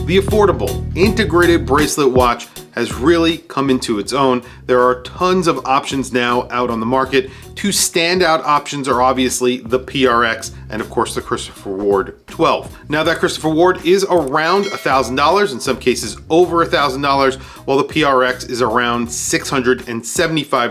The affordable integrated bracelet watch has really come into its own. There are tons of options now out on the market. Two standout options are obviously the PRX and of course the Christopher Ward 12. Now that Christopher Ward is around $1,000, in some cases over $1,000, while the PRX is around $675,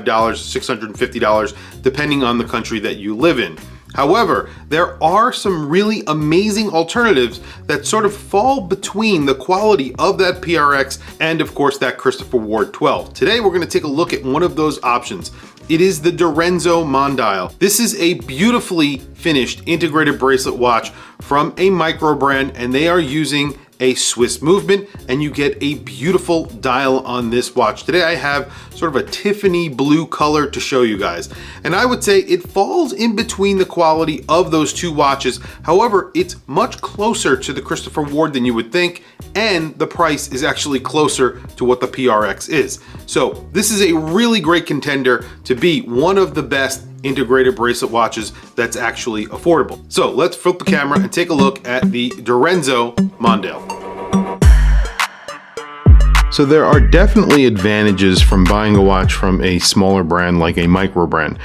$650, depending on the country that you live in. However, there are some really amazing alternatives that sort of fall between the quality of that PRX and of course that Christopher Ward 12. Today we're going to take a look at one of those options. It is the DIRENZO Mondial. This is a beautifully finished integrated bracelet watch from a micro brand, and they are using a Swiss movement, and you get a beautiful dial on this watch. Today I have sort of a Tiffany blue color to show you guys, and I would say it falls in between the quality of those two watches. However, it's much closer to the Christopher Ward than you would think, and the price is actually closer to what the PRX is. So this is a really great contender to be one of the best integrated bracelet watches that's actually affordable. So let's flip the camera and take a look at the DIRENZO Mondial. So there are definitely advantages from buying a watch from a smaller brand like a micro brand.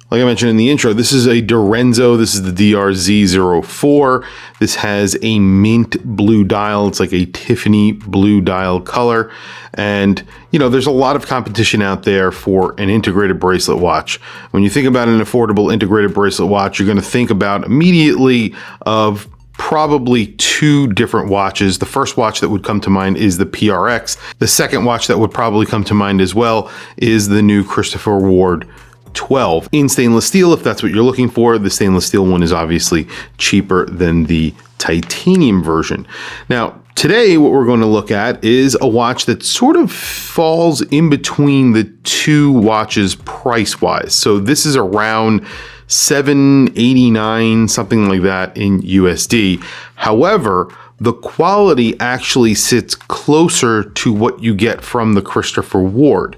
Like I mentioned in the intro, this is a DIRENZO. This is the DRZ04. This has a mint blue dial. It's like a Tiffany blue dial color. And, you know, there's a lot of competition out there for an integrated bracelet watch. When you think about an affordable integrated bracelet watch, you're going to think about immediately of probably two different watches. The first watch that would come to mind is the PRX. The second watch that would probably come to mind as well is the new Christopher Ward 12 in stainless steel, if that's what you're looking for. The stainless steel one is obviously cheaper than the titanium version. Now, today what we're going to look at is a watch that sort of falls in between the two watches price-wise. So this is around $789, something like that in USD. However, the quality actually sits closer to what you get from the Christopher Ward.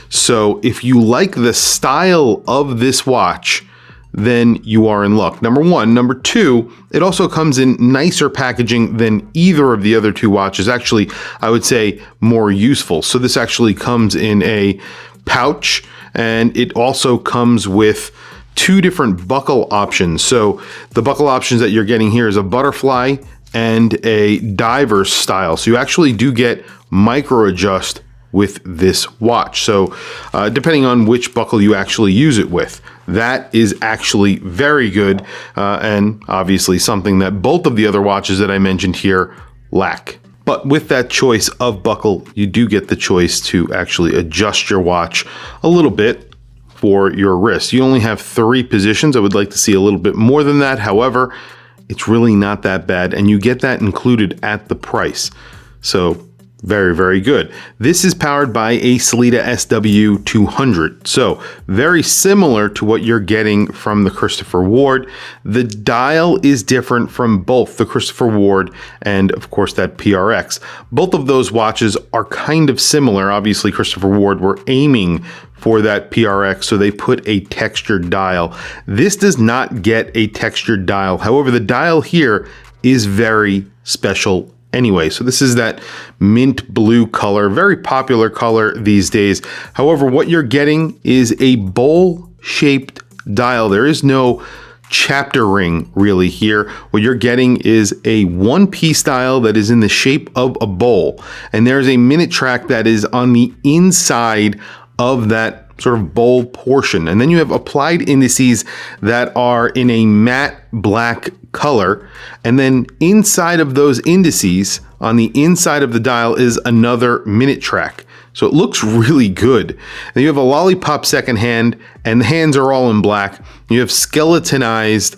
So if you like the style of this watch, then you are in luck. Number one. Number two, it also comes in nicer packaging than either of the other two watches. Actually, I would say more useful. So this actually comes in a pouch, and it also comes with two different buckle options. So the buckle options that you're getting here is a butterfly and a diver style. So you actually do get micro adjust with this watch. So depending on which buckle you actually use it with, that is actually very good, and obviously something that both of the other watches that I mentioned here lack. But with that choice of buckle, you do get the choice to actually adjust your watch a little bit for your wrist. You only have 3 positions. I would like to see a little bit more than that. However, it's really not that bad, and you get that included at the price. So very, very good. This is powered by a Sellita SW200. So very similar to what you're getting from the Christopher Ward. The dial is different from both the Christopher Ward and of course that PRX. Both of those watches are kind of similar. Obviously Christopher Ward were aiming for that PRX, so they put a textured dial. This does not get a textured dial. However, the dial here is very special anyway. So this is that mint blue color, very popular color these days. However, what you're getting is a bowl-shaped dial. There is no chapter ring really here. What you're getting is a one-piece dial that is in the shape of a bowl. And there's a minute track that is on the inside of that sort of bowl portion. And then you have applied indices that are in a matte black color. And then inside of those indices, on the inside of the dial, is another minute track. So it looks really good. And you have a lollipop second hand, and the hands are all in black. You have skeletonized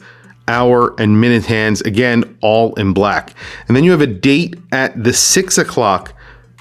hour and minute hands, again, all in black. And then you have a date at the 6 o'clock,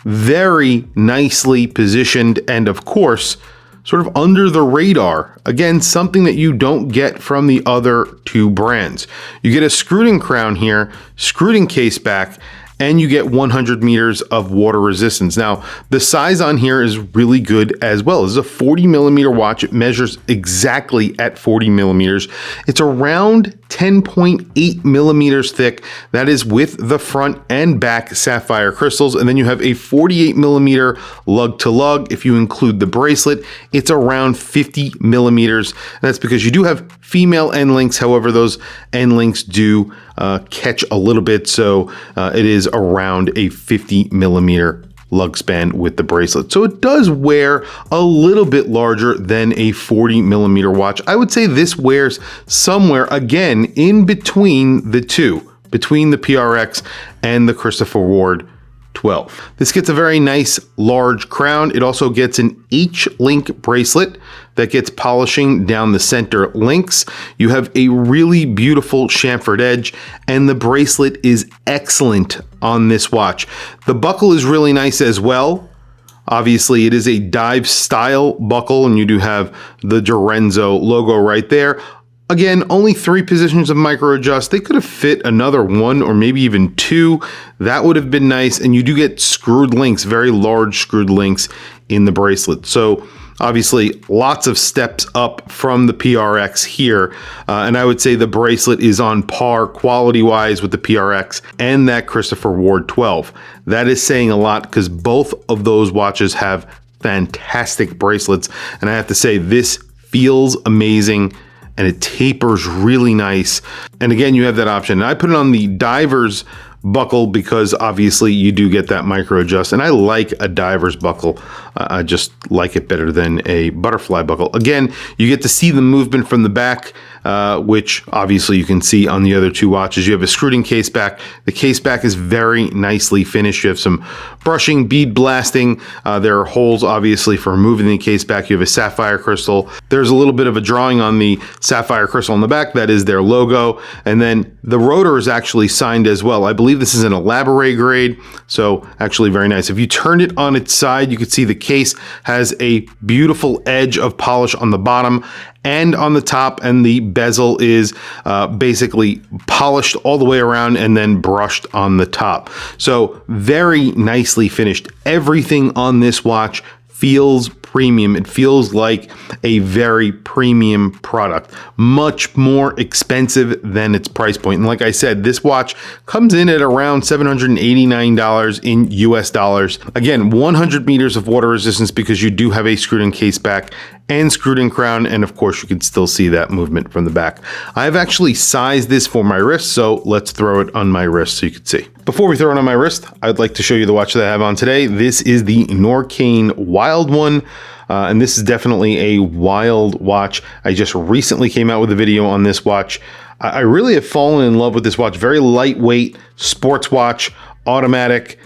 very nicely positioned, and of course, sort of under the radar. Again, something that you don't get from the other two brands. You get a screwed-in crown here, screwed-in case back, and you get 100 meters of water resistance. Now, the size on here is really good as well. This is a 40 millimeter watch. It measures exactly at 40 millimeters. It's around 10.8 millimeters thick. That is with the front and back sapphire crystals. And then you have a 48 millimeter lug to lug. If you include the bracelet, it's around 50 millimeters. And that's because you do have female end links. However, those end links do catch a little bit. So it is around a 50 millimeter lug span with the bracelet. So it does wear a little bit larger than a 40 millimeter watch. I would say this wears somewhere again in between the two, between the PRX and the Christopher Ward 12. This gets a very nice large crown. It also gets an H-link bracelet that gets polishing down the center links. You have a really beautiful chamfered edge, and the bracelet is excellent on this watch. The buckle is really nice as well. Obviously, it is a dive style buckle, and you do have the DIRENZO logo right there. Again, only 3 positions of micro adjust. They could have fit another 1 or maybe even 2. That would have been nice. And you do get screwed links, very large screwed links in the bracelet. So obviously lots of steps up from the PRX here. And I would say the bracelet is on par quality wise with the PRX and that Christopher Ward 12. That is saying a lot because both of those watches have fantastic bracelets. And I have to say this feels amazing. And it tapers really nice. And again, you have that option. And I put it on the diver's buckle because obviously you do get that micro adjust. And I like a diver's buckle. I just like it better than a butterfly buckle. Again, you get to see the movement from the back, which obviously you can see on the other 2 watches. You have a screwed in case back. The case back is very nicely finished. You have some brushing, bead blasting. There are holes obviously for removing the case back. You have a sapphire crystal. There's a little bit of a drawing on the sapphire crystal on the back. That is their logo. And then the rotor is actually signed as well. I believe this is an elaborate grade. So actually very nice. If you turn it on its side, you can see the case has a beautiful edge of polish on the bottom and on the top, and the bezel is basically polished all the way around and then brushed on the top. So very nicely finished. Everything on this watch feels premium. It feels like a very premium product, much more expensive than its price point. And like I said, this watch comes in at around $789 in US dollars. Again, 100 meters of water resistance because you do have a screwed in case back and screwed in crown. And of course you can still see that movement from the back. I've actually sized this for my wrist. So let's throw it on my wrist so you can see. Before we throw it on my wrist, I'd like to show you the watch that I have on today. This is the Norqain Wild One. And this is definitely a wild watch. I just recently came out with a video on this watch. I really have fallen in love with this watch. Very lightweight, sports watch, automatic,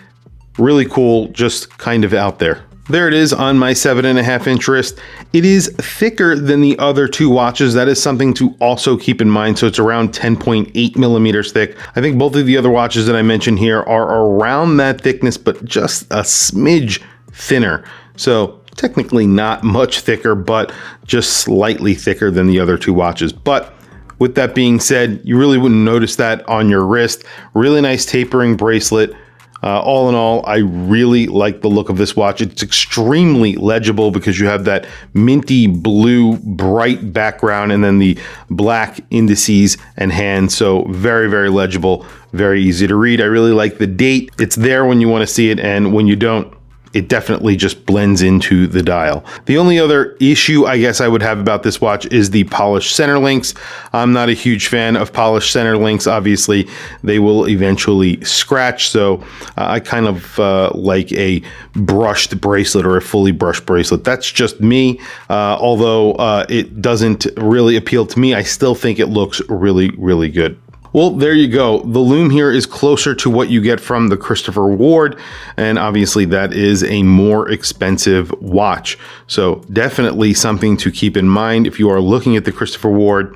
really cool, just kind of out there. There it is on my 7.5 inch wrist. It is thicker than the other 2 watches. That is something to also keep in mind. So it's around 10.8 millimeters thick. I think both of the other watches that I mentioned here are around that thickness, but just a smidge thinner. So technically not much thicker, but just slightly thicker than the other 2 watches. But with that being said, you really wouldn't notice that on your wrist. Really nice tapering bracelet. All in all, I really like the look of this watch. It's extremely legible because you have that minty blue bright background and then the black indices and hands. So very, very legible, very easy to read. I really like the date. It's there when you want to see it, and when you don't, it definitely just blends into the dial. The only other issue I guess I would have about this watch is the polished center links. I'm not a huge fan of polished center links. Obviously, they will eventually scratch. So I kind of like a brushed bracelet or a fully brushed bracelet. That's just me. Although it doesn't really appeal to me, I still think it looks really, really good. Well, there you go. The lume here is closer to what you get from the Christopher Ward, and obviously that is a more expensive watch. So definitely something to keep in mind if you are looking at the Christopher Ward.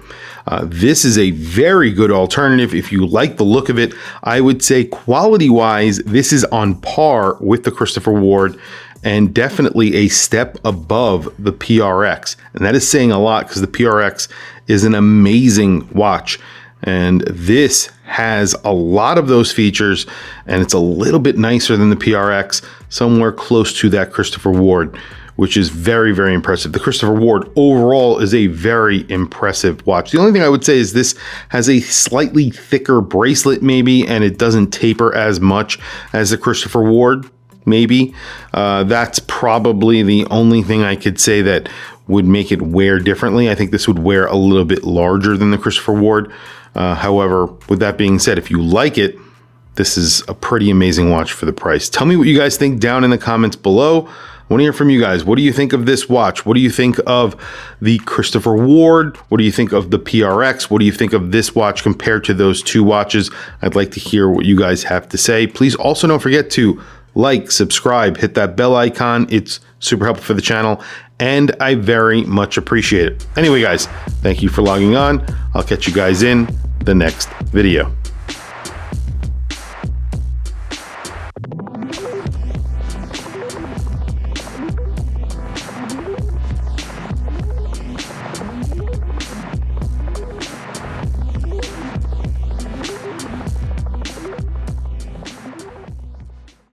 This is a very good alternative. If you like the look of it, I would say quality-wise, this is on par with the Christopher Ward and definitely a step above the PRX. And that is saying a lot because the PRX is an amazing watch. And this has a lot of those features, and it's a little bit nicer than the PRX, somewhere close to that Christopher Ward, which is very, very impressive. The Christopher Ward overall is a very impressive watch. The only thing I would say is this has a slightly thicker bracelet maybe, and it doesn't taper as much as the Christopher Ward, maybe. That's probably the only thing I could say that would make it wear differently. I think this would wear a little bit larger than the Christopher Ward. However, with that being said, if you like it, this is a pretty amazing watch for the price. Tell me what you guys think down in the comments below. I want to hear from you guys. What do you think of this watch? What do you think of the Christopher Ward? What do you think of the PRX? What do you think of this watch compared to those two watches? I'd like to hear what you guys have to say. Please also don't forget to like, subscribe, hit that bell icon. It's super helpful for the channel, and I very much appreciate it. Anyway, guys, thank you for logging on. I'll catch you guys in the next video.